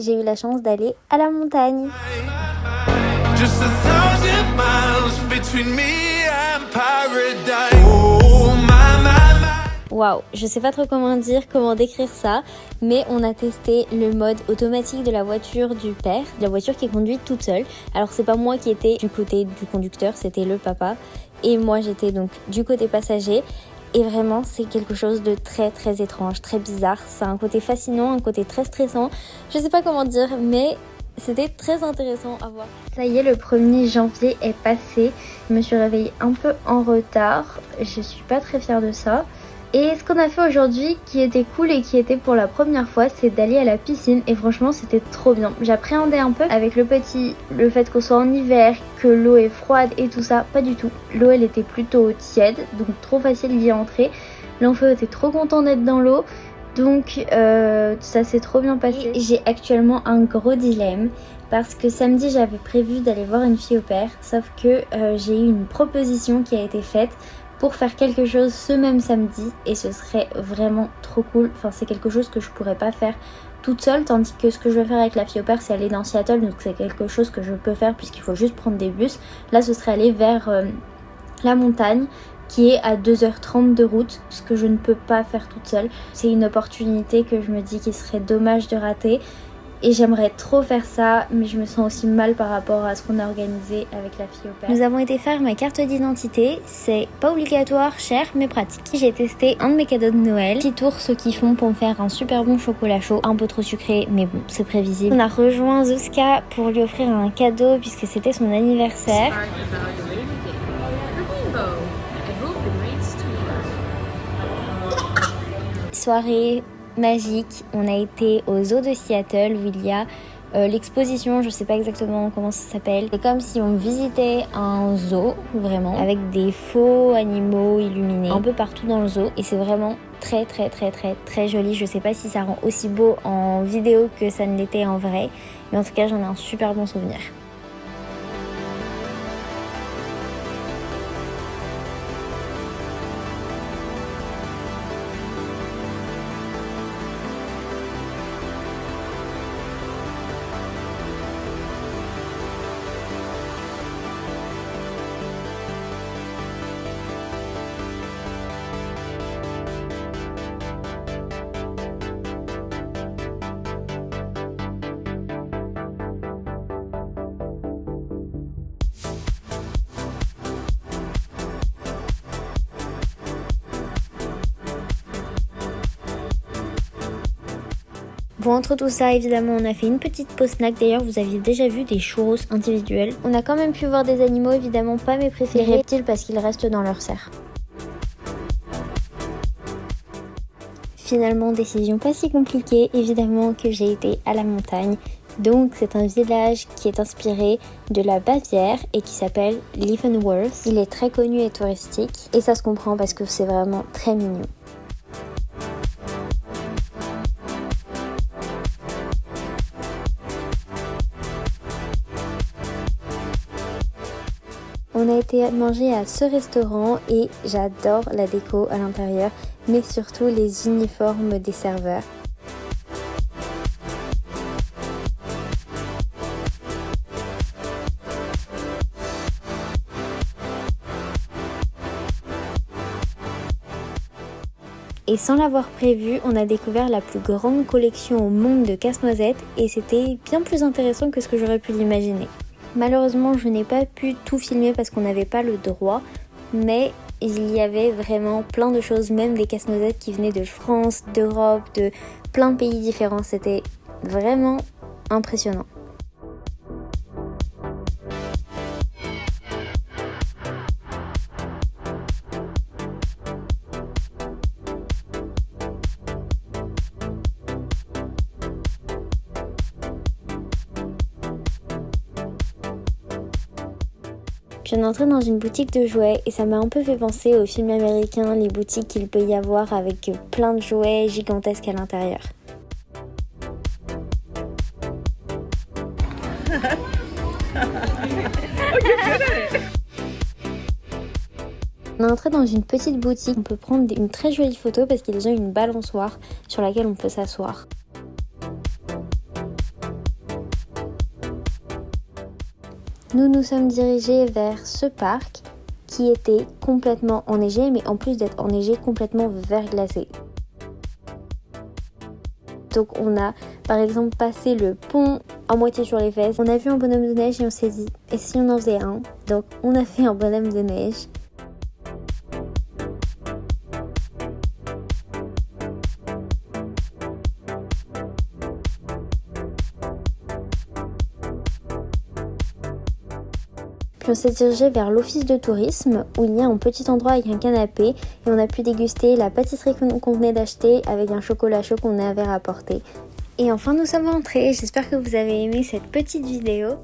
j'ai eu la chance d'aller à la montagne. Just 1,000 miles between me and paradise. Oh my, my, my. Waouh, je sais pas trop comment décrire ça, mais on a testé le mode automatique de la voiture du père, de la voiture qui est conduite toute seule. Alors c'est pas moi qui étais du côté du conducteur, c'était le papa, et moi j'étais donc du côté passager. Et vraiment, c'est quelque chose de très très étrange, très bizarre. C'est un côté fascinant, un côté très stressant. Je sais pas comment dire, mais c'était très intéressant à voir. Ça y est, le 1er janvier est passé. Je me suis réveillée un peu en retard. Je suis pas très fière de ça. Et ce qu'on a fait aujourd'hui qui était cool et qui était pour la première fois, c'est d'aller à la piscine et franchement c'était trop bien. J'appréhendais un peu avec le fait qu'on soit en hiver, que l'eau est froide et tout ça, pas du tout. L'eau elle était plutôt tiède, donc trop facile d'y entrer. L'enfant était trop content d'être dans l'eau, donc ça s'est trop bien passé. J'ai actuellement un gros dilemme. Parce que samedi j'avais prévu d'aller voir une fille au père, sauf que j'ai eu une proposition qui a été faite pour faire quelque chose ce même samedi et ce serait vraiment trop cool. Enfin c'est quelque chose que je pourrais pas faire toute seule, tandis que ce que je vais faire avec la fille au père c'est aller dans Seattle, donc c'est quelque chose que je peux faire puisqu'il faut juste prendre des bus. Là ce serait aller vers la montagne qui est à 2h30 de route, ce que je ne peux pas faire toute seule. C'est une opportunité que je me dis qu'il serait dommage de rater. Et j'aimerais trop faire ça, mais je me sens aussi mal par rapport à ce qu'on a organisé avec la fille au père. Nous avons été faire ma carte d'identité. C'est pas obligatoire, cher, mais pratique. J'ai testé un de mes cadeaux de Noël. Petit ours qui font pour me faire un super bon chocolat chaud. Un peu trop sucré, mais bon, c'est prévisible. On a rejoint Zuzka pour lui offrir un cadeau puisque c'était son anniversaire. Soirée magique, on a été au zoo de Seattle où il y a l'exposition, je sais pas exactement comment ça s'appelle. C'est comme si on visitait un zoo, vraiment, avec des faux animaux illuminés un peu partout dans le zoo et c'est vraiment très très très très très joli. Je sais pas si ça rend aussi beau en vidéo que ça ne l'était en vrai, mais en tout cas j'en ai un super bon souvenir. Bon, entre tout ça, évidemment, on a fait une petite pause snack. D'ailleurs, vous aviez déjà vu des churros individuels. On a quand même pu voir des animaux, évidemment pas mes préférés. Les reptiles parce qu'ils restent dans leur serre. Finalement, décision pas si compliquée. Évidemment que j'ai été à la montagne. Donc, c'est un village qui est inspiré de la Bavière et qui s'appelle Leavenworth. Il est très connu et touristique. Et ça se comprend parce que c'est vraiment très mignon. On a été manger à ce restaurant et j'adore la déco à l'intérieur, mais surtout les uniformes des serveurs. Et sans l'avoir prévu, on a découvert la plus grande collection au monde de casse-noisettes et c'était bien plus intéressant que ce que j'aurais pu l'imaginer. Malheureusement, je n'ai pas pu tout filmer parce qu'on n'avait pas le droit, mais il y avait vraiment plein de choses, même des casse-noisettes qui venaient de France, d'Europe, de plein de pays différents. C'était vraiment impressionnant. Je viens d'entrer dans une boutique de jouets et ça m'a un peu fait penser aux films américains, les boutiques qu'il peut y avoir avec plein de jouets gigantesques à l'intérieur. On est entré dans une petite boutique, on peut prendre une très jolie photo parce qu'ils ont une balançoire sur laquelle on peut s'asseoir. Nous nous sommes dirigés vers ce parc qui était complètement enneigé, mais en plus d'être enneigé, complètement verglacé. Donc on a par exemple passé le pont à moitié sur les fesses. On a vu un bonhomme de neige et on s'est dit, et si on en faisait un? Donc on a fait un bonhomme de neige. Puis on s'est dirigé vers l'office de tourisme où il y a un petit endroit avec un canapé et on a pu déguster la pâtisserie qu'on venait d'acheter avec un chocolat chaud qu'on avait rapporté. Et enfin nous sommes rentrés, j'espère que vous avez aimé cette petite vidéo.